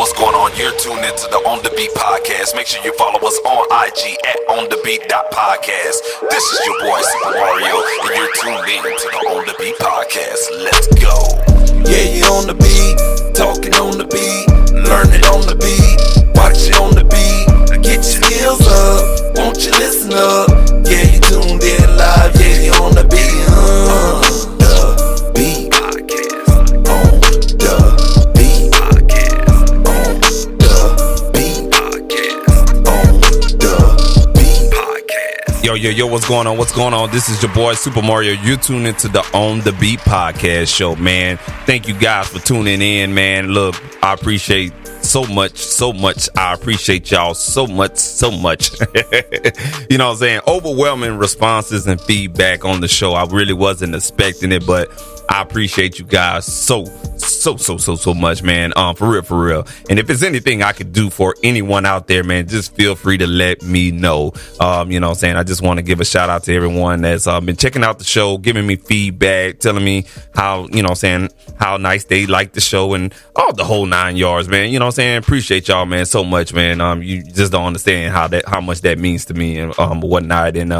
what's going on? You're tuned into the On The Beat podcast. Make sure you follow us on IG at onthebeat.podcast. This is your boy Super Mario, and you're tuned in to the On The Beat podcast. Let's go. Yeah, you on the beat, talking on the beat, learning on the beat, watching on the beat. Get your skills up, won't you listen up? Yeah, you tuned in live, yeah, you on the beat. The beat podcast. On the beat podcast. On the beat podcast. On the beat podcast. Yo, what's going on? What's going on? This is your boy Super Mario. You're tuned into the On The Beat podcast show, man. Thank you guys for tuning in, man. Look, I appreciate so much. I appreciate y'all so much. You know what I'm saying? Overwhelming responses and feedback on the show. I really wasn't expecting it, but I appreciate you guys so much, man. For real. And if there's anything I could do for anyone out there, man, just feel free to let me know. You know what I'm saying? I just want to give a shout out to everyone that's been checking out the show, giving me feedback, telling me how, you know what I'm saying, how nice they like the show and all the whole 9 yards, man. You know what I'm saying? Appreciate y'all, man, so much, man. You just don't understand how much that means to me and whatnot. And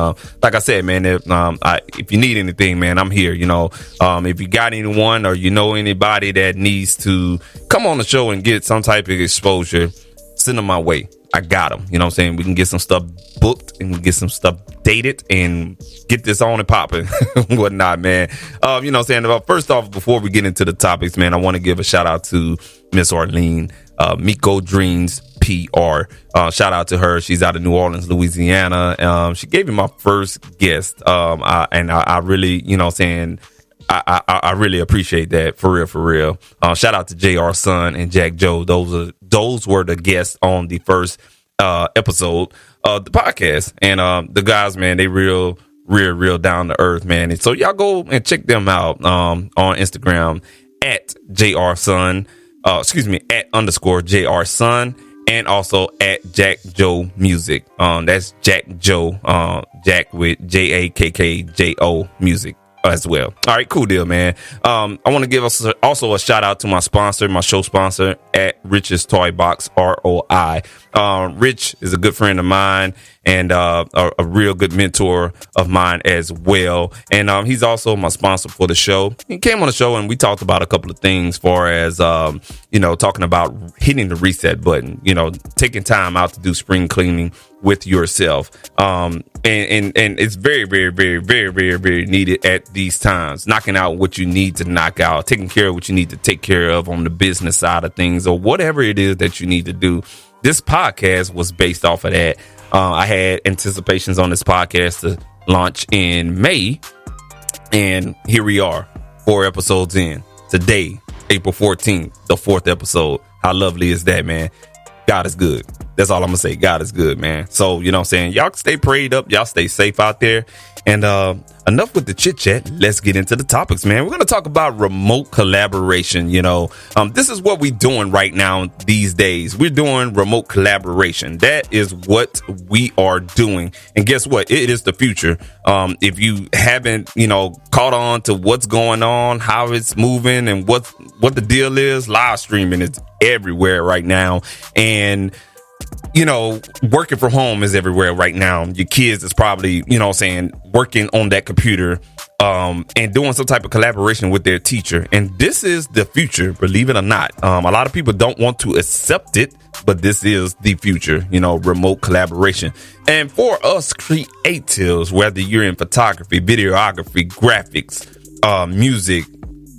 like I said, man, if you need anything, man, I'm here. You know, if you got anyone or you know anybody that needs to come on the show and get some type of exposure, send them my way. I got them. You know what I'm saying? We can get some stuff booked and get some stuff dated and get this on and popping whatnot, man. You know what I'm saying? First off, before we get into the topics, man, I want to give a shout out to Miss Arlene, Miko Dreams PR. Shout out to her. She's out of New Orleans, Louisiana. She gave me my first guest. I really, you know what I'm saying, I really appreciate that for real. Shout out to JR Son and Jack Joe. Those were the guests on the first episode of the podcast. And the guys, man, they real down to earth, man. And so y'all go and check them out on Instagram at JR Son. At _ JR Son, and also at Jack Joe Music. That's Jack Joe, Jack with JAKKJO Music as well. All right, cool deal, man. I want to give us also a shout out to my sponsor, my show sponsor at Rich's Toy Box, ROI. Rich is a good friend of mine and a real good mentor of mine as well. And he's also my sponsor for the show. He came on the show and we talked about a couple of things, far as talking about hitting the reset button, taking time out to do spring cleaning with yourself. And it's very needed at these times. Knocking out what you need to knock out, taking care of what you need to take care of on the business side of things, or whatever it is that you need to do. This podcast was based off of that. I had anticipations on this podcast to launch in May, and here we are, 4 episodes in. Today, April 14th, the 4th episode. How lovely is that, man? God is good. That's all I'm gonna say. God is good, man. So, you know what I'm saying? Y'all stay prayed up. Y'all stay safe out there. And enough with the chit chat. Let's get into the topics, man. We're gonna talk about remote collaboration. This is what we're doing right now these days. We're doing remote collaboration. That is what we are doing. And guess what? It is the future. If you haven't, caught on to what's going on, how it's moving, and what the deal is, live streaming is everywhere right now. And working from home is everywhere right now. Your kids is probably, working on that computer and doing some type of collaboration with their teacher. And this is the future, believe it or not. A lot of people don't want to accept it, but this is the future, remote collaboration. And for us creatives, whether you're in photography, videography, graphics, music,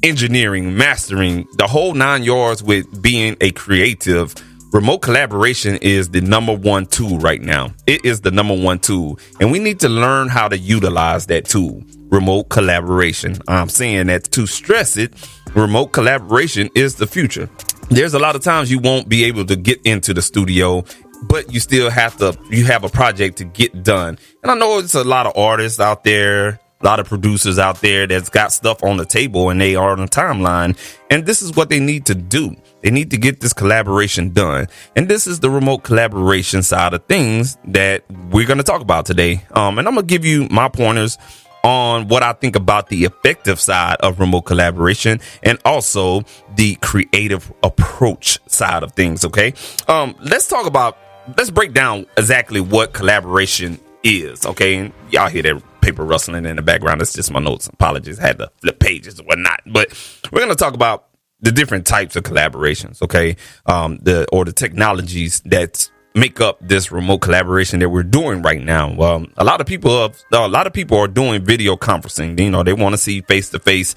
engineering, mastering, the whole 9 yards with being a creative, remote collaboration is the number one tool right now. It is the number one tool. And we need to learn how to utilize that tool, remote collaboration. I'm saying that to stress it, remote collaboration is the future. There's a lot of times you won't be able to get into the studio, but you still have a project to get done. And I know it's a lot of artists out there, a lot of producers out there that's got stuff on the table and they are on the timeline. And this is what they need to do. They need to get this collaboration done. And this is the remote collaboration side of things that we're going to talk about today. And I'm going to give you my pointers on what I think about the effective side of remote collaboration and also the creative approach side of things. Okay. Let's break down exactly what collaboration is. Okay. And y'all hear that paper rustling in the background. That's just my notes. Apologies. I had to flip pages and whatnot, but we're going to talk about the different types of collaborations. Okay. The technologies that make up this remote collaboration that we're doing right now. A lot of people are doing video conferencing. You know, they want to see face to face,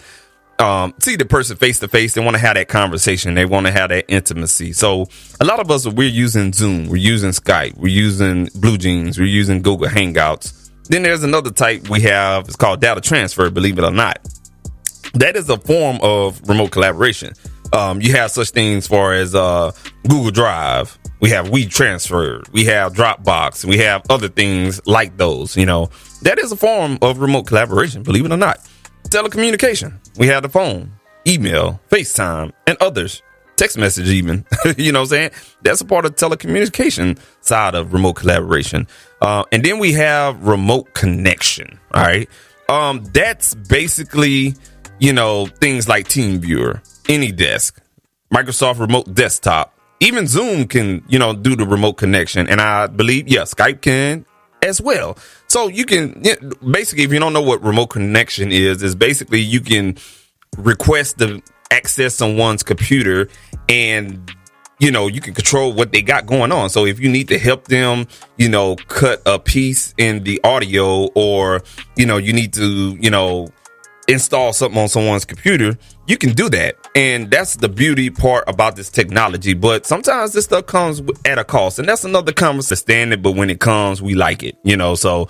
see the person face to face. They want to have that conversation. They want to have that intimacy. So a lot of us, we're using Zoom, we're using Skype, we're using Blue Jeans, we're using Google Hangouts. Then there's another type we have. It's called data transfer. Believe it or not, that is a form of remote collaboration. You have such things far as Google Drive. We have WeTransfer, we have Dropbox, we have other things like those. You know, that is a form of remote collaboration, believe it or not. Telecommunication, we have the phone, email, FaceTime, and others. Text message even, you know what I'm saying? That's a part of telecommunication side of remote collaboration. And then we have remote connection, all right? That's basically, you know, things like TeamViewer, AnyDesk, Microsoft Remote Desktop. Even Zoom can, you know, do the remote connection. And I believe, Skype can as well. So you can, basically, if you don't know what remote connection is basically you can request to access someone's computer and, you know, you can control what they got going on. So if you need to help them, you know, cut a piece in the audio, or, you know, you need to, you know, install something on someone's computer, you can do that. And that's the beauty part about this technology. But sometimes this stuff comes at a cost, and that's another conversation. Standard, but when it comes, we like it, you know. So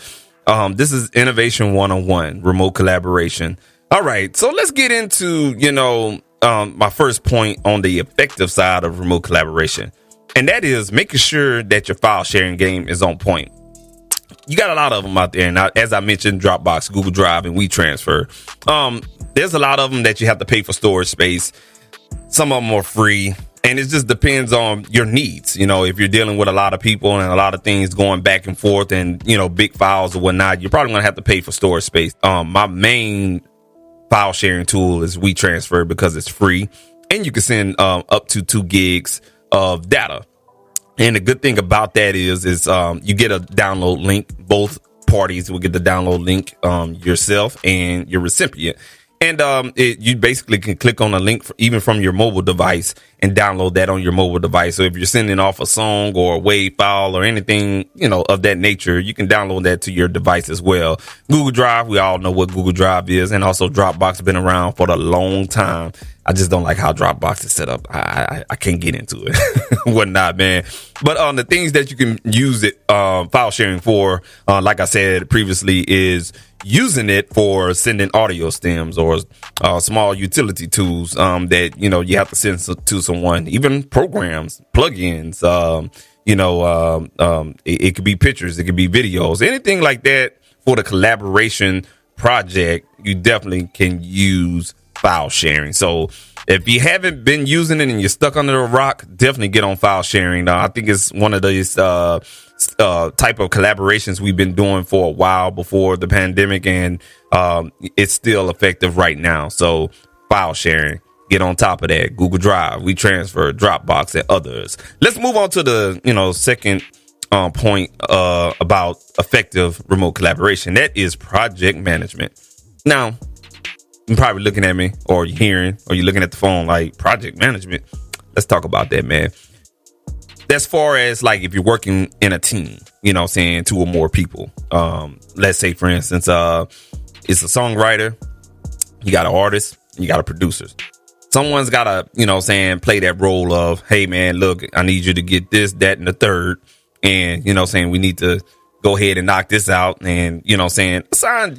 this is Innovation 101, remote collaboration. All right, so let's get into, you know, my first point on the effective side of remote collaboration, and that is making sure that your file sharing game is on point. You got a lot of them out there. And as I mentioned, Dropbox, Google Drive, and WeTransfer. There's a lot of them that you have to pay for storage space. Some of them are free. And it just depends on your needs. You know, if you're dealing with a lot of people and a lot of things going back and forth and, you know, big files or whatnot, you're probably going to have to pay for storage space. My main file sharing tool is WeTransfer because it's free. And you can send up to 2 gigs of data. And the good thing about that is you get a download link. Both parties will get the download link, yourself and your recipient. And you basically can click on a link even from your mobile device and download that on your mobile device. So if you're sending off a song or a WAV file or anything, you know, of that nature, you can download that to your device as well. Google Drive, we all know what Google Drive is. And also Dropbox, been around for a long time. I just don't like how Dropbox is set up. I can't get into it. Whatnot, man. But the things that you can use it file sharing for, like I said previously, is using it for sending audio stems or small utility tools that, you know, you have to send to someone. Even programs, plugins, it could be pictures, it could be videos, anything like that for the collaboration project. You definitely can use file sharing. So if you haven't been using it and you're stuck under a rock, definitely get on file sharing. I think it's one of these type of collaborations we've been doing for a while before the pandemic, and it's still effective right now. So file sharing, get on top of that. Google Drive, WeTransfer, Dropbox, and others. Let's move on to the second point about effective remote collaboration. That is project management. Now, you're probably looking at me, or you're hearing, or you're looking at the phone like, project management. Let's talk about that, man. As far as like if you're working in a team, you know what I'm saying, 2 or more people. Let's say, for instance, it's a songwriter, you got an artist, you got a producer. Someone's got to, you know what I'm saying, play that role of, hey, man, look, I need you to get this, that, and the third. And, you know what I'm saying, we need to go ahead and knock this out. And, you know what I'm saying, assign,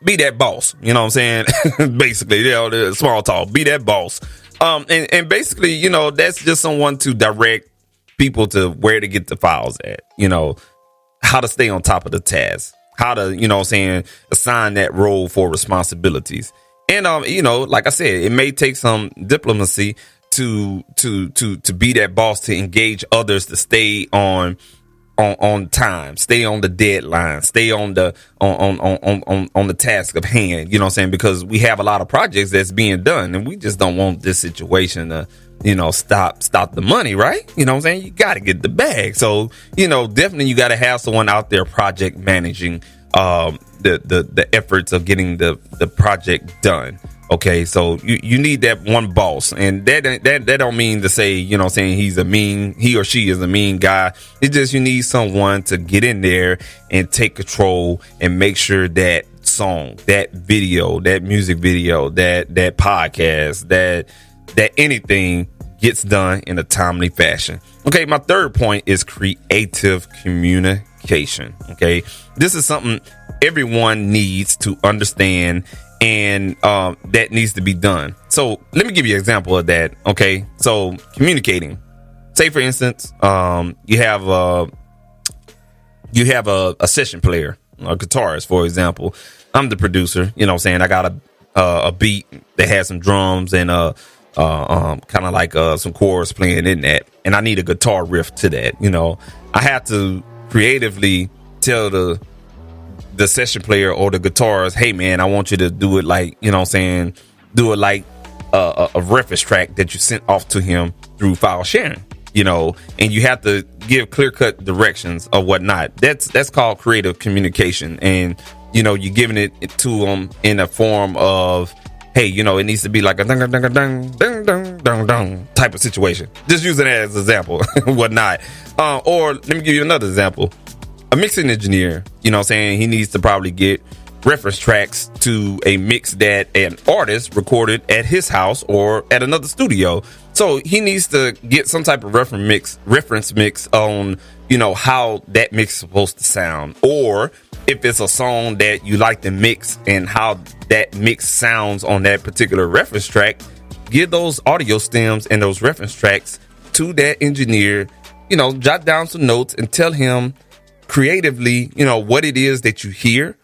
be that boss, you know what I'm saying? Basically, the small talk, be that boss. And basically, you know, that's just someone to direct people to where to get the files at, you know, how to stay on top of the task, how to, you know what I'm saying, assign that role for responsibilities. And, like I said, it may take some diplomacy to be that boss, to engage others, to stay on on time, stay on the deadline, stay on the on the task of hand, you know what I'm saying? Because we have a lot of projects that's being done, and we just don't want this situation to, you know, stop the money, right? You know what I'm saying? You got to get the bag. So, you know, definitely you got to have someone out there project managing the efforts of getting the project done. Okay, so you need that one boss, and that don't mean to say, you know what I'm saying, he or she is a mean guy. It's just you need someone to get in there and take control and make sure that song, that video, that music video, that podcast, that anything gets done in a timely fashion. Okay, my third point is creative communication. Okay, this is something everyone needs to understand, and that needs to be done. So let me give you an example of that. Okay, so communicating. Say for instance, you have a session player, a guitarist, for example. I'm the producer. You know what I'm saying? I got a beat that has some drums and kind of like some chords playing in that, and I need a guitar riff to that. You know, I have to creatively tell the session player or the guitarist, hey man, I want you to do it like, you know what I'm saying, do it like a reference track that you sent off to him through file sharing, you know, and you have to give clear-cut directions or whatnot. That's called creative communication. And, you know, you're giving it to them in a form of, hey, you know, it needs to be like a dung, dung, dung, dung, dung, dung, dung, dung type of situation. Just using it as an example, whatnot. Or let me give you another example. A mixing engineer, you know what I'm saying, he needs to probably get reference tracks to a mix that an artist recorded at his house or at another studio. So he needs to get some type of reference mix on, you know, how that mix is supposed to sound. Or if it's a song that you like to mix and how that mix sounds on that particular reference track, give those audio stems and those reference tracks to that engineer, you know, jot down some notes and tell him creatively, you know, what it is that you hear,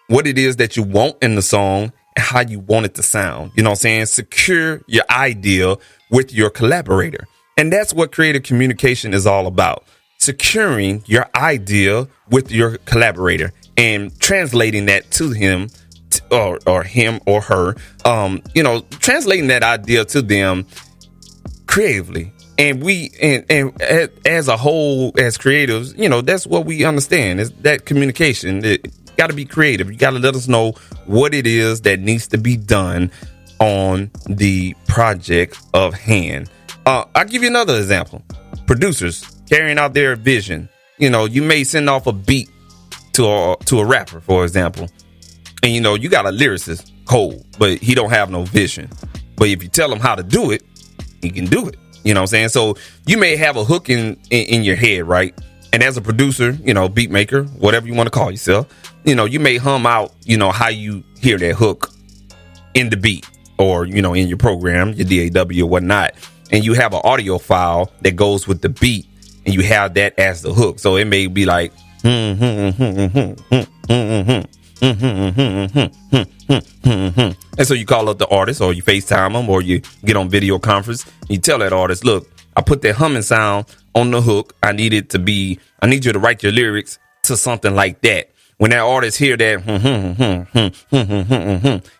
what it is that you want in the song, and how you want it to sound. You know what I'm saying? Secure your idea with your collaborator. And that's what creative communication is all about. Securing your idea with your collaborator and translating that to him or him or her, you know, translating that idea to them creatively. And we, and as a whole, as creatives, you know, that's what we understand is that communication. It got to be creative. You got to let us know what it is that needs to be done on the project of hand. I'll give you another example. Producers carrying out their vision. You know, you may send off a beat to a rapper, for example, and you know, you got a lyricist cold, but he don't have no vision. But if you tell him how to do it, he can do it. You know what I'm saying? So you may have a hook in your head, right? And as a producer, you know, beat maker, whatever you want to call yourself, you know, you may hum out, you know, how you hear that hook in the beat or, you know, in your program, your DAW or whatnot. And you have an audio file that goes with the beat and you have that as the hook. So it may be like, and so you call up the artist or you FaceTime them or you get on video conference. You tell that artist, look, I put that humming sound on the hook. I need you to write your lyrics to something like that. When that artist hear that,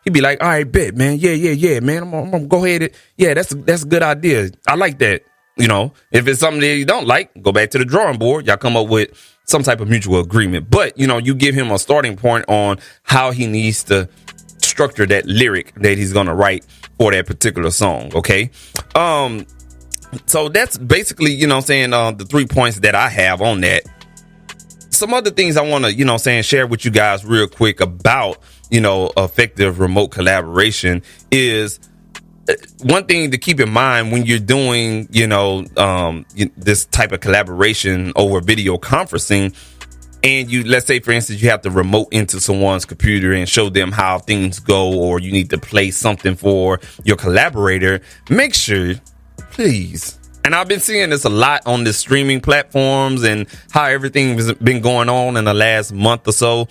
he'd be like, all right, bet, man. Yeah, man. I'm gonna go ahead. Yeah, that's a good idea. I like that. You know, if it's something that you don't like, go back to the drawing board. Y'all come up with some type of mutual agreement. But, you know, you give him a starting point on how he needs to structure that lyric that he's going to write for that particular song. Okay. So that's basically, you know what I'm saying, the 3 points that I have on that. Some other things I want to, you know what I'm saying, share with you guys real quick about, you know, effective remote collaboration is one thing to keep in mind when you're doing, you know, this type of collaboration over video conferencing, and you, let's say, for instance, you have to remote into someone's computer and show them how things go, or you need to play something for your collaborator. Make sure, please, and I've been seeing this a lot on the streaming platforms and how everything has been going on in the last month or so.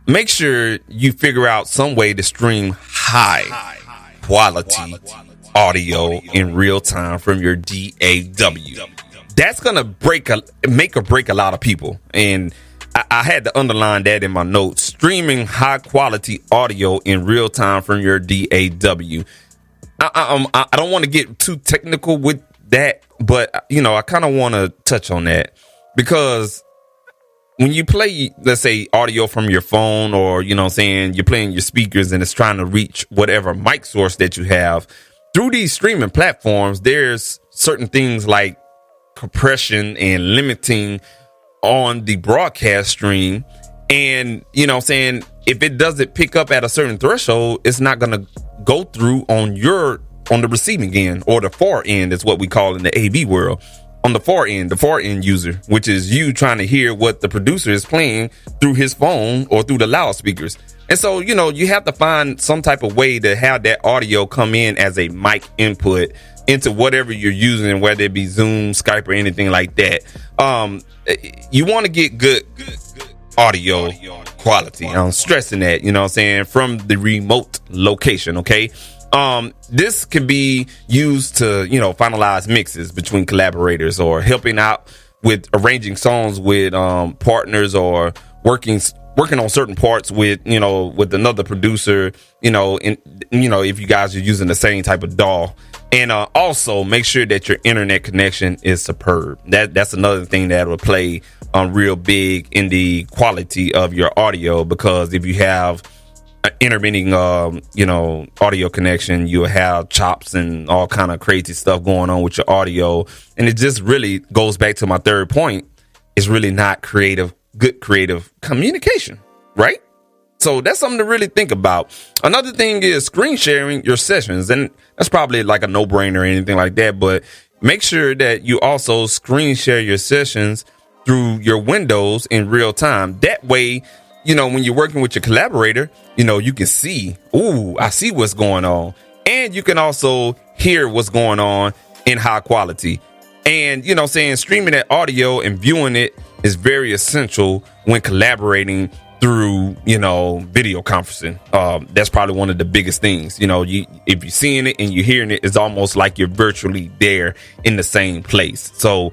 Make sure you figure out some way to stream high quality audio in real time from your DAW. that's gonna make or break a lot of people. And I had to underline that in my notes. Streaming high quality audio in real time from your DAW. I don't want to get too technical with that, but I kind of want to touch on that, because when you play, let's say, audio from your phone, or you're playing your speakers and it's trying to reach whatever mic source that you have through these streaming platforms, there's certain things like compression and limiting on the broadcast stream. And if it doesn't pick up at a certain threshold, it's not going to go through on the receiving end, or the far end is what we call in the AV world. On the far end user, which is you trying to hear what the producer is playing through his phone or through the loudspeakers. And so, you have to find some type of way to have that audio come in as a mic input into whatever you're using, whether it be Zoom, Skype, or anything like that. You want to get good audio quality. I'm stressing that, from the remote location. Okay. This can be used to, finalize mixes between collaborators, or helping out with arranging songs with partners, or working on certain parts with another producer, if you guys are using the same type of DAW. And also make sure that your internet connection is superb. That's another thing that will play real big in the quality of your audio, because if you have intermittent audio connection, you'll have chops and all kind of crazy stuff going on with your audio, and it just really goes back to my third point. It's really not good creative communication, right? So that's something to really think about. Another thing is screen sharing your sessions, and that's probably like a no-brainer or anything like that, but make sure that you also screen share your sessions through your windows in real time. That way, when you're working with your collaborator, you can see, I see what's going on. And you can also hear what's going on in high quality. And, streaming that audio and viewing it is very essential when collaborating through, video conferencing. That's probably one of the biggest things. If you're seeing it and you're hearing it, it's almost like you're virtually there in the same place. So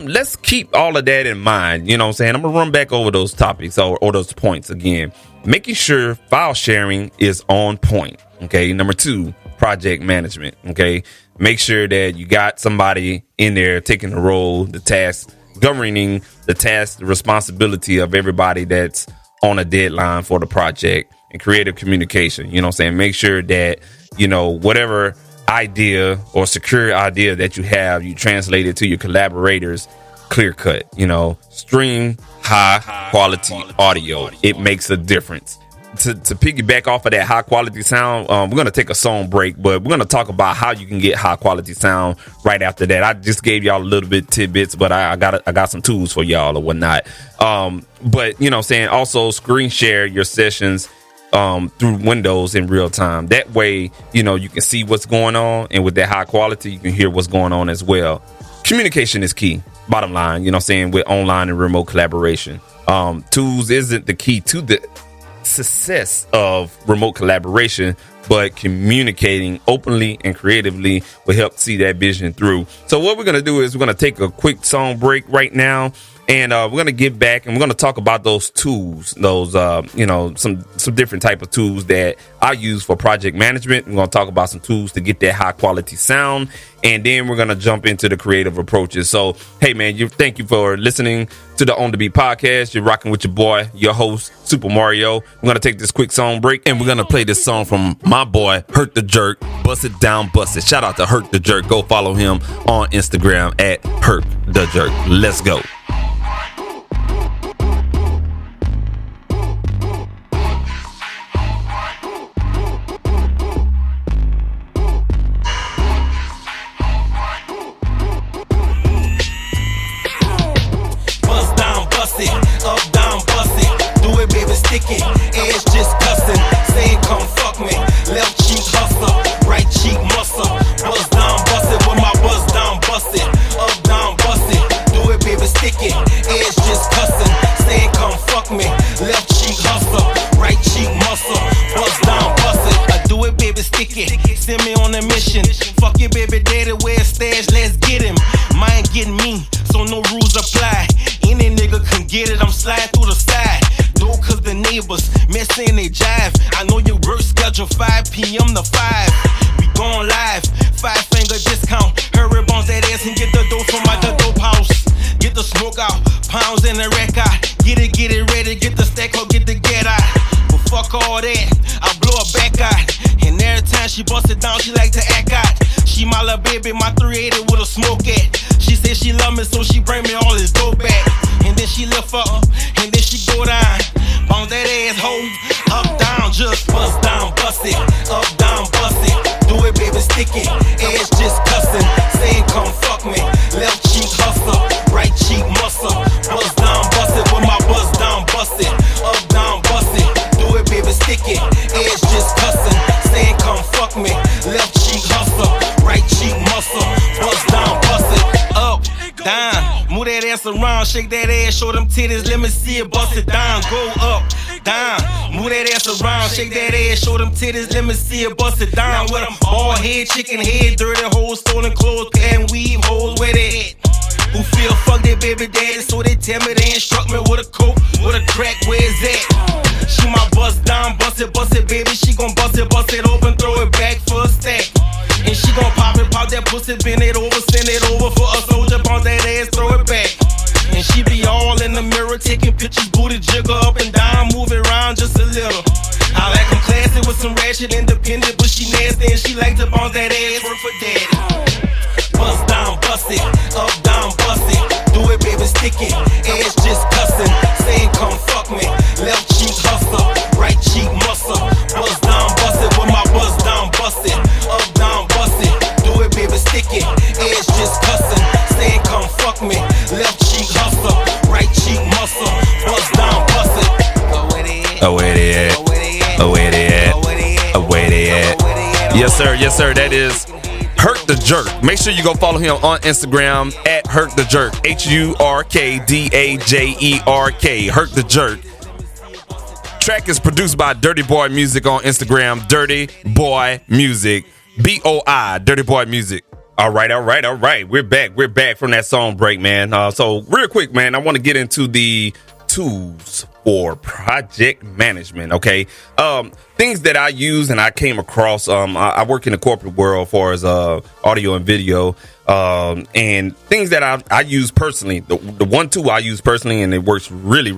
let's keep all of that in mind. I'm going to run back over those topics or those points again. Making sure file sharing is on point. Okay. Number 2, project management. Okay. Make sure that you got somebody in there taking the role, the task, governing the task, the responsibility of everybody that's on a deadline for the project, and creative communication. Make sure that, whatever idea or secure idea that you have, you translate it to your collaborators clear cut. Stream high quality audio. It makes a difference. To piggyback off of that high quality sound, we're going to take a song break, but we're going to talk about how you can get high quality sound right after that. I just gave y'all a little bit tidbits, but I got some tools for y'all or whatnot. But also screen share your sessions through Windows in real time. That way, you can see what's going on, and with that high quality, you can hear what's going on as well. Communication is key. Bottom line, with online and remote collaboration. Tools isn't the key to the success of remote collaboration, but communicating openly and creatively will help see that vision through. So what we're going to do is we're going to take a quick song break right now, and we're going to get back and we're going to talk about those tools, those some different type of tools that I use for project management. We're going to talk about some tools to get that high quality sound, and then we're going to jump into the creative approaches. So hey man, thank you for listening to the On The Beat podcast. You're rocking with your boy, your host, Super Mario. We're going to take this quick song break, and we're going to play this song from my boy, Hurt the Jerk, Bust It Down, Bust It. Shout out to Hurt the Jerk. Go follow him on Instagram at Hurt the Jerk. Let's go. Stick it, ass just cussing, saying come fuck me. Left cheek hustle, right cheek muscle. Buzz down, bust it with my buzz down, bust it. Up down, bust it. Do it, baby, stick send me on a mission. Fuck your baby daddy, where it's stash, let's get him. Mine getting me, so no rules apply. Any nigga can get it, I'm sliding through the side. No, cause the neighbors messing they jive. I know your work schedule 5 p.m. to 5. We going live, 5-finger discount. Hurry bounce that ass and get the dough from my dope house. Get the smoke out, pounds in the rack out. Get it ready, get the stack up, get the get out. But fuck all that, I blow her back out. And every time she bust it down, she like to act out. She my little baby, my 380 with a smoke at. She say she love me, so she bring me all this dope back. And then she lift up, and then she go down. Bounce that ass, hold up, down, just bust down, bust it. Up, down, bust it. Do it, baby, stick it. Ass just cussing, saying come fuck me. Left cheek hustle, right cheek muscle. Bust down, bust it, with my bust down, bust it. Up, down, bust it. Do it, baby, stick it. Ass just cussing, saying come fuck me. Left cheek hustle, right cheek muscle. Bust down, bust it. Up, down, move that ass around, shake that ass, show them titties, let me see it, bust it down. Go up, down, move that ass around, shake that ass, show them titties, let me see it, bust it down. With them bald head, chicken head, dirty hoes, stolen clothes, and weave hoes, where they at? Who feel fuck their baby daddy, so they tell me they instruct me with a coke, with a crack, where's that? She my bust down, bust it, baby, she gon' bust it open, throw it back for a stack. And she gon' pop that pussy, bend it over, send it over for a soldier, bounce that ass, throw it back. And she be all in the mirror, taking pictures, booty jiggle up and down, move it around just a little. I like them classy with some ratchet, independent, but she nasty and she like to bounce that ass, work for daddy. Bust down, bust it, up, down, bust it. Do it, baby, stick it, ass just cussing, saying come fuck me. Left cheek hustle, right cheek muscle. Bust down, bust it, with my bust down, bust it. Up, down, bust it. Do it, baby, stick it, ass just cussing, saying come fuck me. Left cheek hustle, right cheek muscle. Bust down, bust it. Oh, where they at? Oh, where they at? Oh, where they at? Yes, sir. Yes, sir. That is Hurt the Jerk. Make sure you go follow him on Instagram at Hurt the Jerk. HURKDAJERK. Hurt the Jerk. Track is produced by Dirty Boy Music on Instagram. Dirty Boy Music. BOI. Dirty Boy Music. All right. We're back from that song break, man. So real quick, man, I want to get into the tools for project management. Okay. Things that I use and I came across. I work in the corporate world as far as audio and video. And things that I use personally. The one tool I use personally, and it works really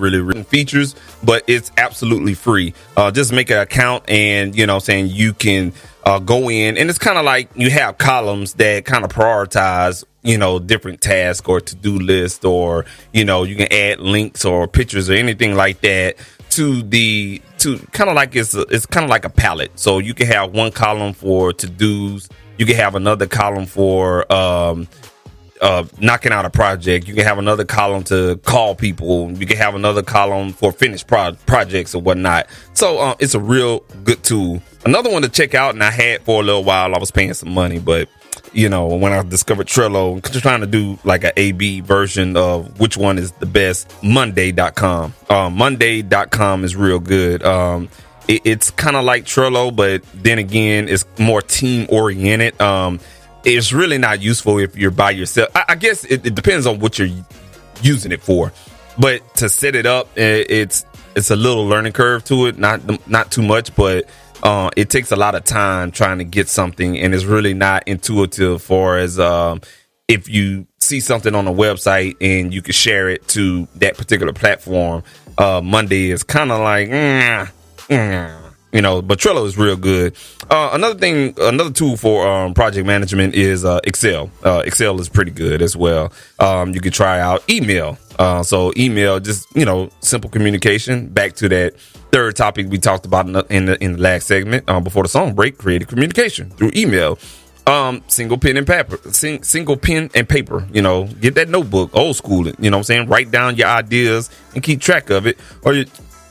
features, but it's absolutely free. Just make an account, and saying you can go in, and it's kind of like you have columns that kind of prioritize different tasks or to-do list, or you can add links or pictures or anything like that to kind of like it's kind of like a palette. So you can have one column for to-dos, you can have another column for knocking out a project, you can have another column to call people, you can have another column for finished projects or whatnot. So it's a real good tool. Another one to check out, and I had for a little while, I was paying some money, but when I discovered Trello, just trying to do like an A/B version of which one is the best, Monday.com. Monday.com is real good. It's kind of like Trello, but then again, it's more team oriented. It's really not useful if you're by yourself. I guess it depends on what you're using it for, but to set it up, it's a little learning curve to it. Not too much, but it takes a lot of time trying to get something, and it's really not intuitive for as if you see something on a website and you can share it to that particular platform. Monday is kind of like, but Trello is real good. Another tool for project management is Excel. Excel is pretty good as well. You can try out email. So email, just simple communication. Back to that third topic we talked about in the last segment before the song break. Creative communication through email. Single pen and paper. Single pen and paper. Get that notebook, old school it. Write down your ideas and keep track of it. Or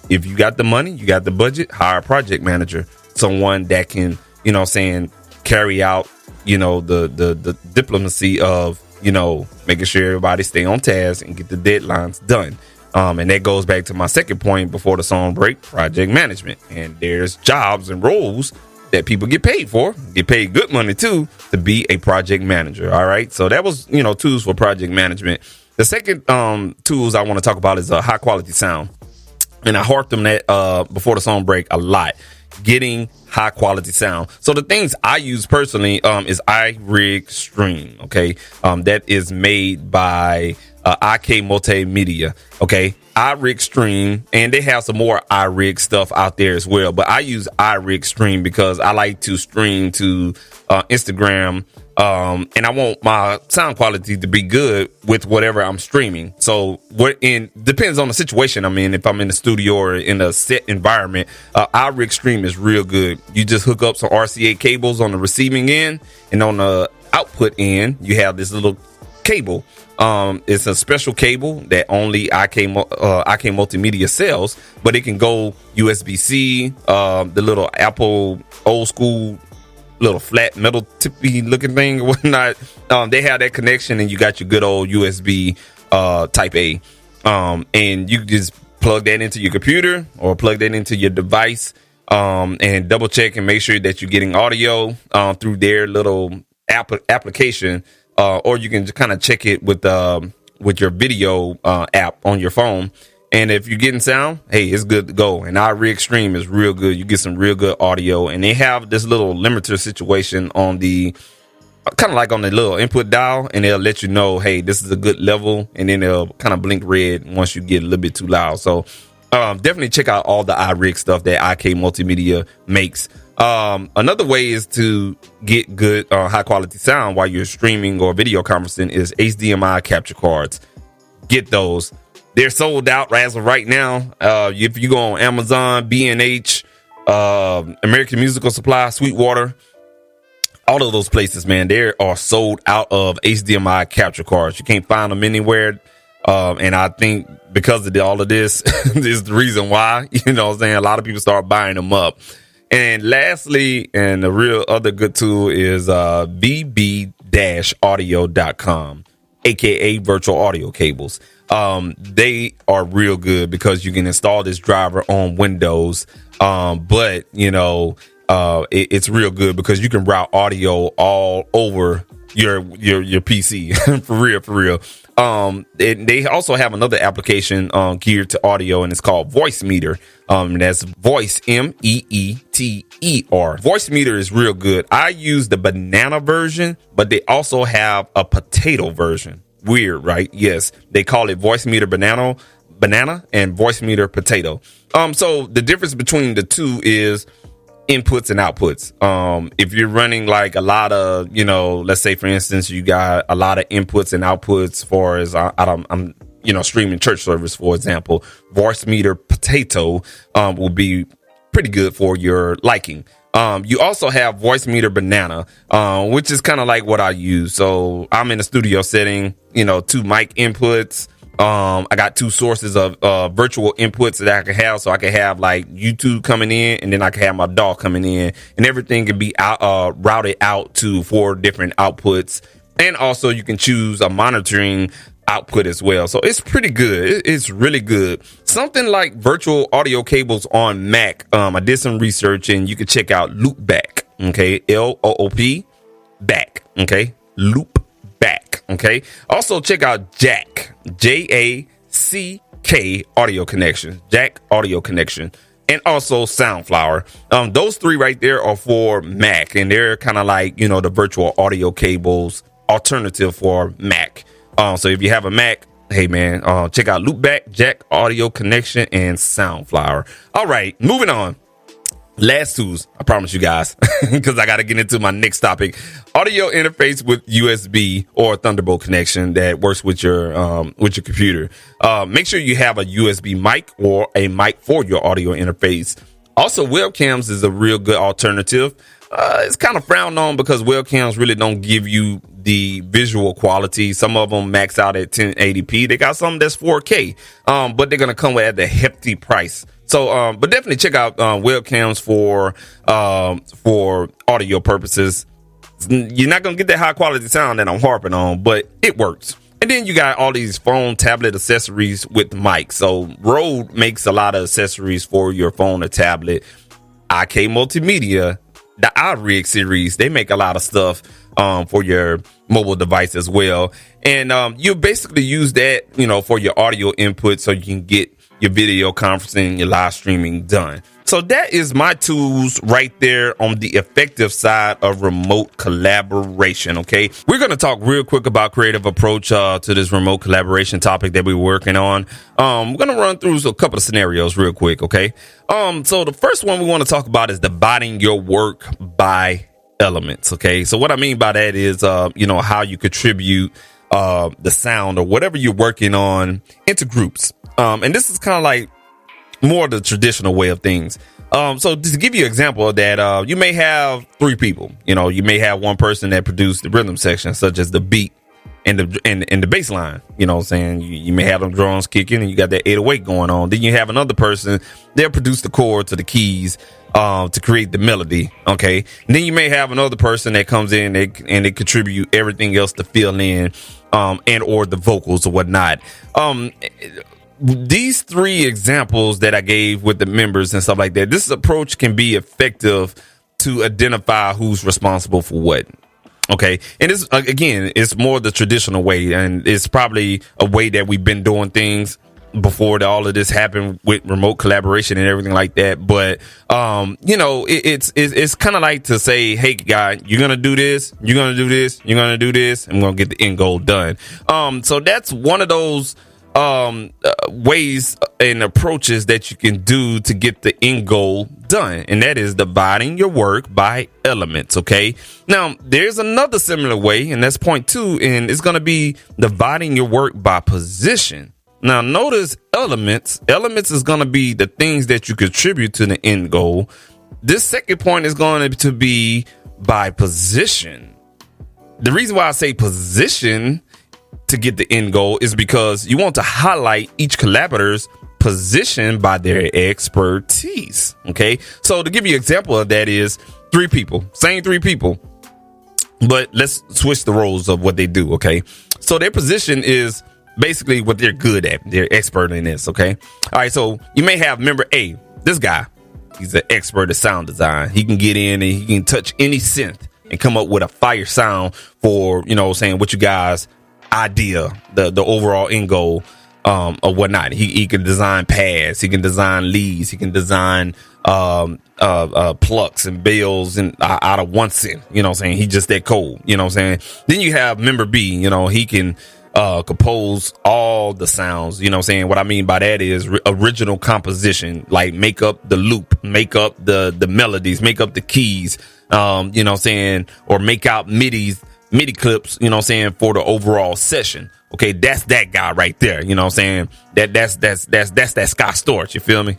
if you got the money, you got the budget, hire a project manager, someone that can carry out the diplomacy of making sure everybody stay on task and get the deadlines done. And that goes back to my second point before the song break, project management. And there's jobs and roles that people get paid for, get paid good money too, to be a project manager. All right. So that was, tools for project management. The second tools I want to talk about is high quality sound. And I harped on that before the song break a lot. Getting high quality sound. So the things I use personally is iRig Stream. Okay. That is made by IK Multimedia. Okay. iRig Stream, and they have some more iRig stuff out there as well. But I use iRig Stream because I like to stream to Instagram, and I want my sound quality to be good with whatever I'm streaming. So depends on the situation I'm in. If I'm in the studio or in a set environment, iRig Stream is real good. You just hook up some RCA cables on the receiving end, and on the output end, you have this little cable. It's a special cable that only IK Multimedia sells, but it can go USB-C, the little Apple old school little flat metal tippy looking thing or whatnot. They have that connection, and you got your good old USB type A. And you just plug that into your computer or plug that into your device, and double check and make sure that you're getting audio through their little application. Or you can just kind of check it with your video app on your phone. And if you're getting sound, hey, it's good to go. And iRig Stream is real good. You get some real good audio. And they have this little limiter situation on the kind of like on the little input dial, and they'll let you know, hey, this is a good level. And then they'll kind of blink red once you get a little bit too loud. So definitely check out all the iRig stuff that IK Multimedia makes. Another way is to get good high quality sound while you're streaming or video conferencing is HDMI capture cards. Get those. They're sold out as of right now. If you go on Amazon, B&H, American Musical Supply, Sweetwater, all of those places, man, they are sold out of HDMI capture cards. You can't find them anywhere. And I think because of all of this is the reason why, you know what I'm saying, a lot of people start buying them up. And lastly, and the real other good tool is bb-audio.com, aka virtual audio cables. They are real good because you can install this driver on Windows. But it's real good because you can route audio all over your PC for real. They also have another application geared to audio, and it's called Voice Meter. That's voice MEETER. Voice Meter is real good. I use the banana version, but they also have a potato version. Weird, right? Yes, they call it Voice Meter banana and Voice Meter potato. So the difference between the two is inputs and outputs. If you're running like a lot of, let's say for instance, you got a lot of inputs and outputs for as I'm streaming church service, for example, Voice Meter potato will be pretty good for your liking. You also have Voice Meter banana, which is kind of like what I use. So I'm in a studio setting, 2 mic inputs. I got 2 sources of virtual inputs that I can have. So I can have like YouTube coming in, and then I can have my DAW coming in, and everything can be routed out to 4 different outputs. And also you can choose a monitoring output as well. So it's pretty good. It's really good. Something like virtual audio cables on Mac. I did some research, and you can check out Loopback. Okay. LOOP back. Okay. Loopback. Okay. Also check out Jack. JACK audio connection. Jack audio connection. And also Soundflower. Those 3 right there are for Mac, and they're kind of like, the virtual audio cables alternative for Mac. So if you have a Mac, hey man, check out Loopback, Jack audio connection, and Soundflower. All right, moving on. Last tools, I promise you guys, because I got to get into my next topic. Audio interface with USB or Thunderbolt connection that works with your computer. Make sure you have a USB mic or a mic for your audio interface. Also, webcams is a real good alternative. It's kind of frowned on because webcams really don't give you the visual quality. Some of them max out at 1080p. They got some that's 4K, but they're going to come at a hefty price. So, but definitely check out webcams for audio purposes. You're not going to get that high quality sound that I'm harping on, but it works. And then you got all these phone, tablet accessories with mics. So Rode makes a lot of accessories for your phone or tablet. IK Multimedia the iRig series. They make a lot of stuff for your mobile device as well. And you basically use that, for your audio input so you can get your video conferencing, your live streaming done. So that is my tools right there on the effective side of remote collaboration. Okay, we're going to talk real quick about creative approach to this remote collaboration topic that we're working on. We're going to run through a couple of scenarios real quick. Okay, so the first one we want to talk about is dividing your work by elements. Okay, so what I mean by that is how you contribute the sound or whatever you're working on into groups. And this is kind of like more the traditional way of things. So just to give you an example of that, you may have 3 people. You may have one person that produced the rhythm section, such as the beat and the bass line. You know what I'm saying? You may have them drums kicking and you got that 808 going on. Then you have another person, they'll produce the chords to the keys to create the melody. Okay. And then you may have another person that comes in and they contribute everything else to fill in and or the vocals or whatnot. These 3 examples that I gave with the members and stuff like that, this approach can be effective to identify who's responsible for what. Okay. And it's, again, it's more the traditional way, and it's probably a way that we've been doing things before all of this happened with remote collaboration and everything like that. But, it's kind of like to say, hey, guy, you're going to do this, you're going to do this, you're going to do this, and we're going to get the end goal done. So that's one of those ways and approaches that you can do to get the end goal done, and that is dividing your work by elements. Okay, now there's another similar way, and that's point 2, and it's going to be dividing your work by position. Now notice elements is going to be the things that you contribute to the end goal. This second point is going to be by position. The reason why I say position to get the end goal is because you want to highlight each collaborator's position by their expertise. Okay, so to give you an example of that is 3 people, same 3 people, but let's switch the roles of what they do. Okay, so their position is basically what they're good at. They're expert in this. Okay, all right, so you may have member A, this guy, he's an expert at sound design. He can get in and he can touch any synth and come up with a fire sound for, what you guys idea, the overall end goal or whatnot. He can design pads, he can design leads, he can design plucks and bells and out of one synth. He just that cold. Then you have member B, he can compose all the sounds. What I mean by that is original composition, like make up the loop, make up the melodies, make up the keys, or make out MIDI clips, for the overall session. Okay, that's that guy right there. That's that Scott Storch, you feel me?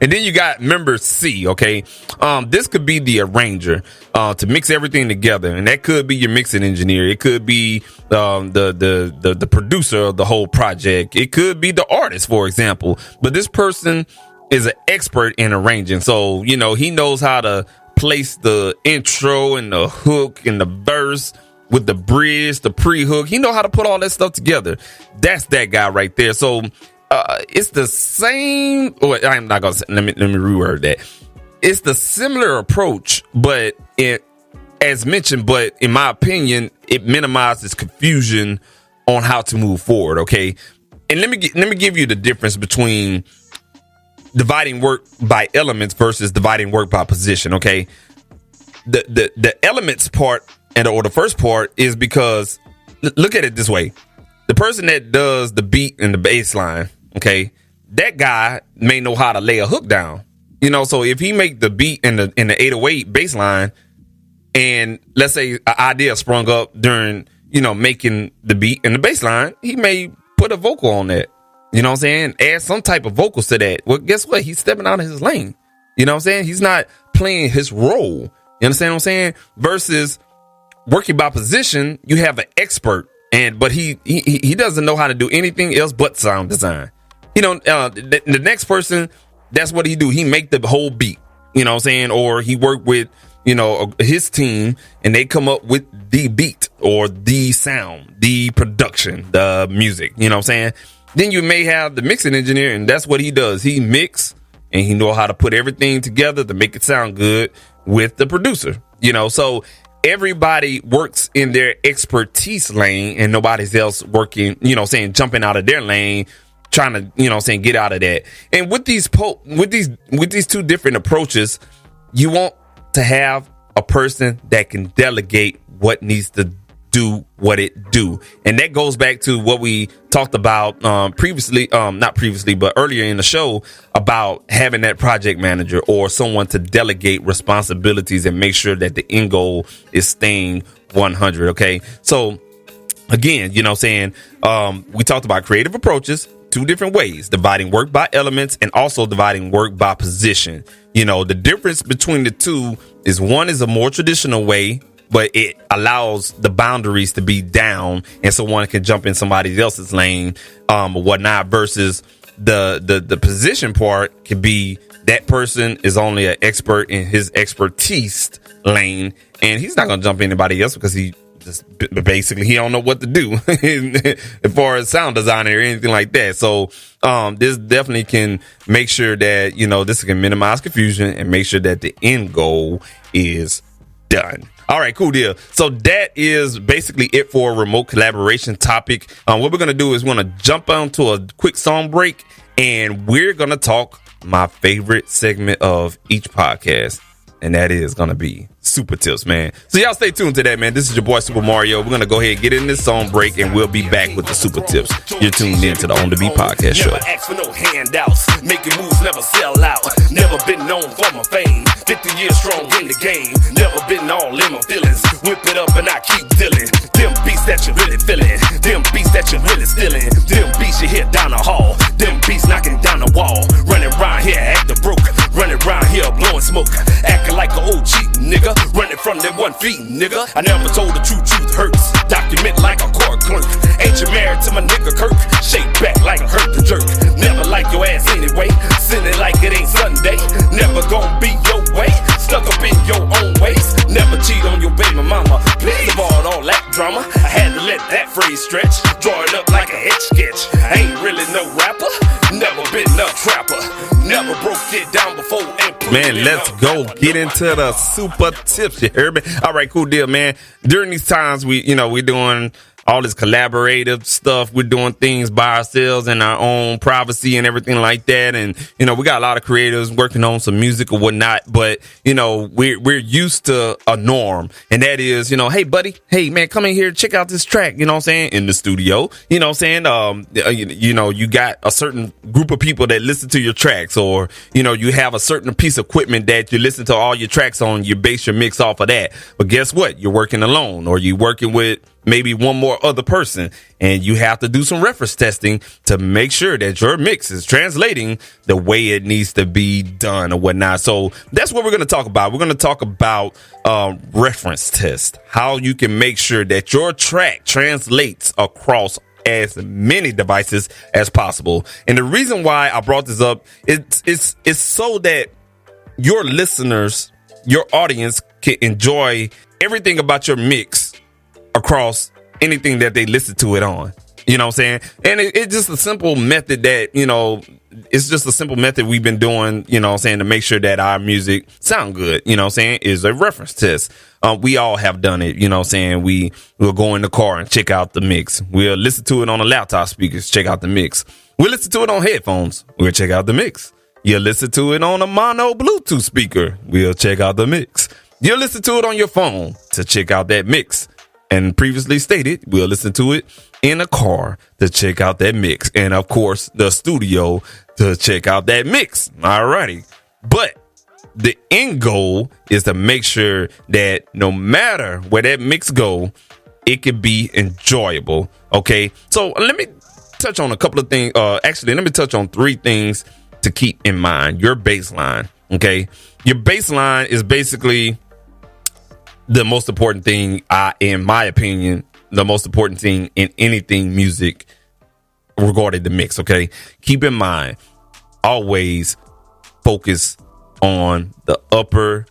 And then you got member C. Okay, this could be the arranger to mix everything together, and that could be your mixing engineer. It could be the producer of the whole project. It could be the artist, for example. But this person is an expert in arranging, so he knows how to place the intro and the hook and the verse with the bridge, the pre-hook. He know how to put all that stuff together. That's that guy right there. So it's the same. I'm not gonna say, let me reword that. It's the similar approach, but as mentioned, but in my opinion, it minimizes confusion on how to move forward. Okay, and let me give you the difference between dividing work by elements versus dividing work by position. Okay, the elements part or the first part is because look at it this way: the person that does the beat and the bass line, okay, that guy may know how to lay a hook down. So if he make the beat and the 808 bass line, and let's say an idea sprung up during making the beat and the bass line, he may put a vocal on that. Add some type of vocals to that. Well, guess what? He's stepping out of his lane. He's not playing his role. You understand what I'm saying? Versus working by position, you have an expert, but he doesn't know how to do anything else but sound design. The next person, that's what he do. He make the whole beat. Or he work with his team, and they come up with the beat or the sound, the production, the music. Then you may have the mixing engineer, and that's what he does. He mix, and he know how to put everything together to make it sound good. with the producer, so everybody works in their expertise lane and nobody's else working, jumping out of their lane, trying to, get out of that. And with these two different approaches, you want to have a person that can delegate what needs to do what it do. And that goes back to what we talked about not previously, but earlier in the show, about having that project manager or someone to delegate responsibilities and make sure that the end goal is staying 100. Okay. So again, we talked about creative approaches, two different ways: dividing work by elements and also dividing work by position. The difference between the two is one is a more traditional way, but it allows the boundaries to be down and someone can jump in somebody else's lane or whatnot, versus the position part can be that person is only an expert in his expertise lane and he's not going to jump anybody else because he just basically he don't know what to do as far as sound design or anything like that. So this definitely can make sure that, this can minimize confusion and make sure that the end goal is done. All right, cool deal. So that is basically it for a remote collaboration topic. What we're going to do is we're going to jump onto a quick song break and we're going to talk my favorite segment of each podcast. And that is going to be Super Tips, man. So y'all stay tuned to that, man. This is your boy, Super Mario. We're going to go ahead and get in this song break, and we'll be back with the Super Tips. You're tuned in to the On The Beat podcast show. Never ask for no handouts. Making moves, never sell out. Never been known for my fame. 50 years strong in the game. Never been all in my feelings. Whip it up and I keep dealing. Them beats that you really feeling. Them beats that you really stealing. Them beats you hear down the hall. Them beats knocking down the wall. Running around here acting broke. Running around here blowing smoke. Acting like an old cheat nigga. Running from that 1 feet, nigga. I never told the truth hurts. Document like a court clerk. Ain't you married to my nigga Kirk? Shake back like a hurt the jerk. Never like your ass anyway. Sinning like it ain't Sunday. Never gon' be your way. Stuck up in your own ways. Never cheat on your baby mama. Please avoid all that drama. I had to let that phrase stretch. Draw it up like a head sketch. I ain't really no rapper. Never been no trapper. Never broke it down before. Man, let's go get into the Super Tips. You heard me? All right, cool deal, man. During these times, we're doing all this collaborative stuff. We're doing things by ourselves in our own privacy and everything like that. And, we got a lot of creators working on some music or whatnot, but, we're used to a norm. And that is, hey, buddy, hey, man, come in here, check out this track, in the studio, you got a certain group of people that listen to your tracks, or, you have a certain piece of equipment that you listen to all your tracks on, you base your mix off of that. But guess what? You're working alone, or you're working with maybe one more other person, and you have to do some reference testing to make sure that your mix is translating the way it needs to be done or whatnot. So that's what we're going to talk about. We're going to talk about reference test, how you can make sure that your track translates across as many devices as possible. And the reason why I brought this up is so that your listeners, your audience, can enjoy everything about your mix across anything that they listen to it on. You know what I'm saying? And it's just a simple method that, it's just a simple method we've been doing, to make sure that our music sound good, is a reference test. We all have done it, we'll go in the car and check out the mix. We'll listen to it on the laptop speakers, check out the mix. We'll listen to it on headphones, we'll check out the mix. You'll listen to it on a mono Bluetooth speaker, we'll check out the mix. You'll listen to it on your phone to check out that mix. And previously stated, we'll listen to it in a car to check out that mix. And of course, the studio to check out that mix. Alrighty. But the end goal is to make sure that no matter where that mix go, it can be enjoyable. Okay. So let me touch on a couple of things. Actually, let me touch on 3 things to keep in mind. Your baseline. Okay. Your baseline is basically the most important thing, in my opinion, the most important thing in anything music regarding the mix. Okay. Keep in mind, always focus on the upper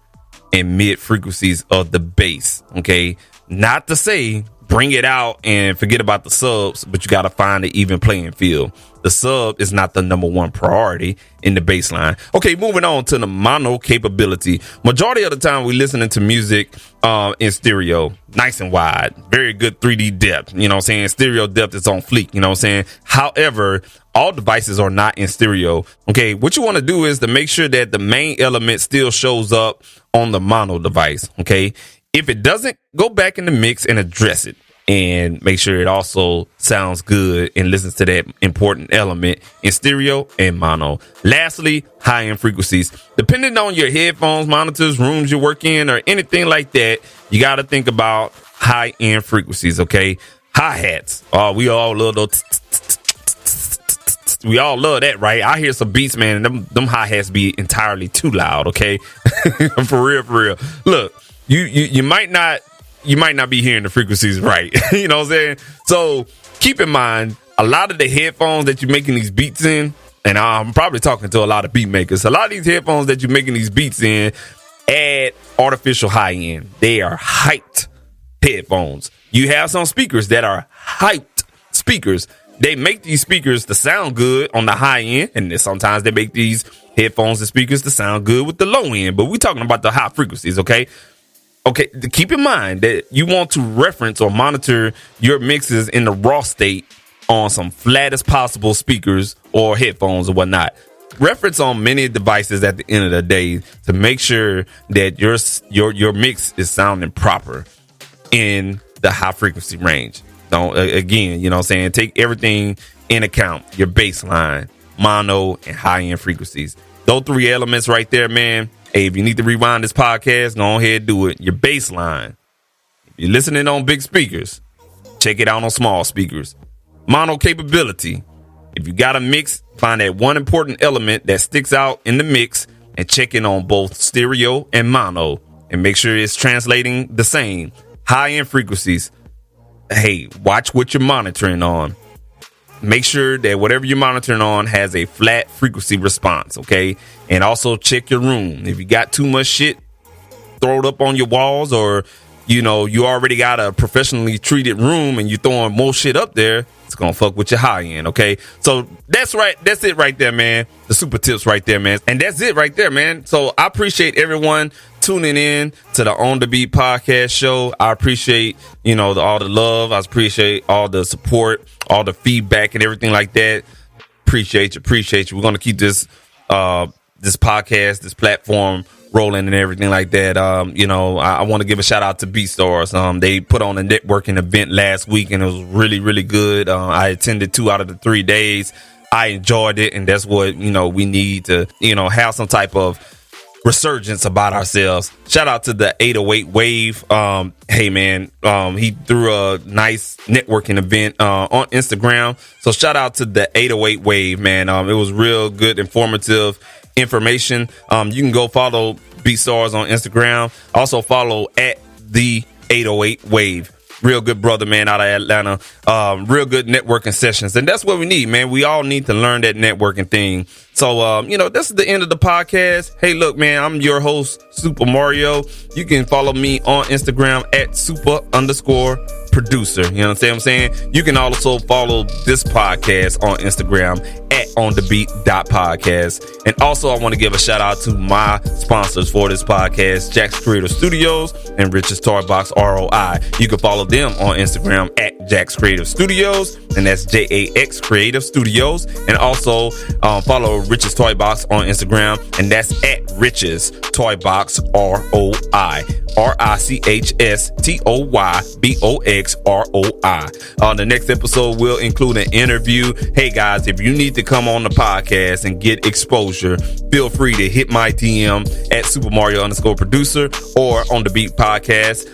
and mid frequencies of the bass. Okay. Not to say bring it out and forget about the subs, but you got to find an even playing field. The sub is not the number one priority in the bass line. Okay, moving on to the mono capability. Majority of the time we listening to music in stereo, nice and wide, very good 3D depth. You know what I'm saying? Stereo depth is on fleek. You know what I'm saying? However, all devices are not in stereo. Okay, what you want to do is to make sure that the main element still shows up on the mono device. Okay, if it doesn't, go back in the mix and address it. And make sure it also sounds good and listens to that important element in stereo and mono. Lastly, high-end frequencies. Depending on your headphones, monitors, rooms you work in, or anything like that, you got to think about high-end frequencies, okay? Hi-hats. We all love those. We all love that, right? I hear some beats, man, and them hi-hats be entirely too loud, okay? For real. Look, you might not be hearing the frequencies right. You know what I'm saying? So keep in mind, a lot of the headphones that you're making these beats in, and I'm probably talking to a lot of beat makers, a lot of these headphones that you're making these beats in add artificial high end. They are hyped headphones. You have some speakers that are hyped speakers. They make these speakers to sound good on the high end, and then sometimes they make these headphones and speakers to sound good with the low end. But we're talking about the high frequencies, okay? Okay, keep in mind that you want to reference or monitor your mixes in the raw state on some flattest possible speakers or headphones or whatnot. Reference on many devices at the end of the day to make sure that your mix is sounding proper in the high frequency range. Don't, again, you know what I'm saying? Take everything in account. Your bass line, mono, and high-end frequencies. Those three elements right there, man. Hey, if you need to rewind this podcast, go ahead and do it. Your bass line. If you're listening on big speakers, check it out on small speakers. Mono capability. If you got a mix, find that one important element that sticks out in the mix and check it on both stereo and mono and make sure it's translating the same. High-end frequencies. Hey, watch what you're monitoring on. Make sure that whatever you're monitoring on has a flat frequency response, okay? And also check your room. If you got too much shit, throw it up on your walls, or, you know, you already got a professionally treated room and you're throwing more shit up there, it's going to fuck with your high end, okay? So that's right. That's it right there, man. The super tips right there, man. And that's it right there, man. So I appreciate everyone tuning in to the On The Beat podcast show. I appreciate, you know, all the love. I appreciate all the support, all the feedback and everything like that. Appreciate you. We're going to keep this podcast, this platform rolling and everything like that. You know, I want to give a shout out to BeatStars. They put on a networking event last week and it was really, really good. I attended 2 out of the 3 days. I enjoyed it, and that's what, you know, we need to, you know, have some type of resurgence about ourselves. Shout out to the 808 Wave. Hey man, he threw a nice networking event on Instagram. So shout out to the 808 Wave, man. It was real good, informative information. You can go follow BeatStars on Instagram. Also follow at the 808 Wave. Real good brother, man, out of Atlanta. Real good networking sessions. And that's what we need, man. We all need to learn that networking thing. So, you know, this is the end of the podcast. Hey, look, man, I'm your host, Supa Mario. You can follow me on Instagram at Supa_producer. You know what I'm saying? You can also follow this podcast on Instagram at onthebeat.podcast. And also, I want to give a shout out to my sponsors for this podcast, Jack's Creative Studios and Rich's Toy Box ROI. You can follow them on Instagram at Jack's Creative Studios, and that's JAX Creative Studios. And also follow Rich's Toy Box on Instagram, and that's at Rich's Toy Box ROI. RICHSTOYBOXROI. The next episode will include an interview. Hey guys, if you need to come on the podcast and get exposure, feel free to hit my DM at Super_Mario_producer or On The Beat podcast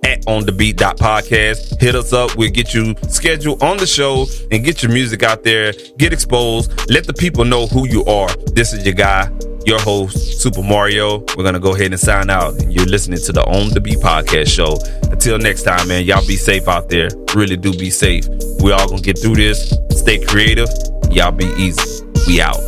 at onthebeat.podcast. Hit us up. We'll get you scheduled on the show and get your music out there. Get exposed. Let the people know who you are. This is your guy, your host, Supa Mario. We're going to go ahead and sign out. And you're listening to the On The Beat podcast show. Until next time, man, y'all be safe out there. Really do be safe. We all going to get through this. Stay creative. Y'all be easy. We out.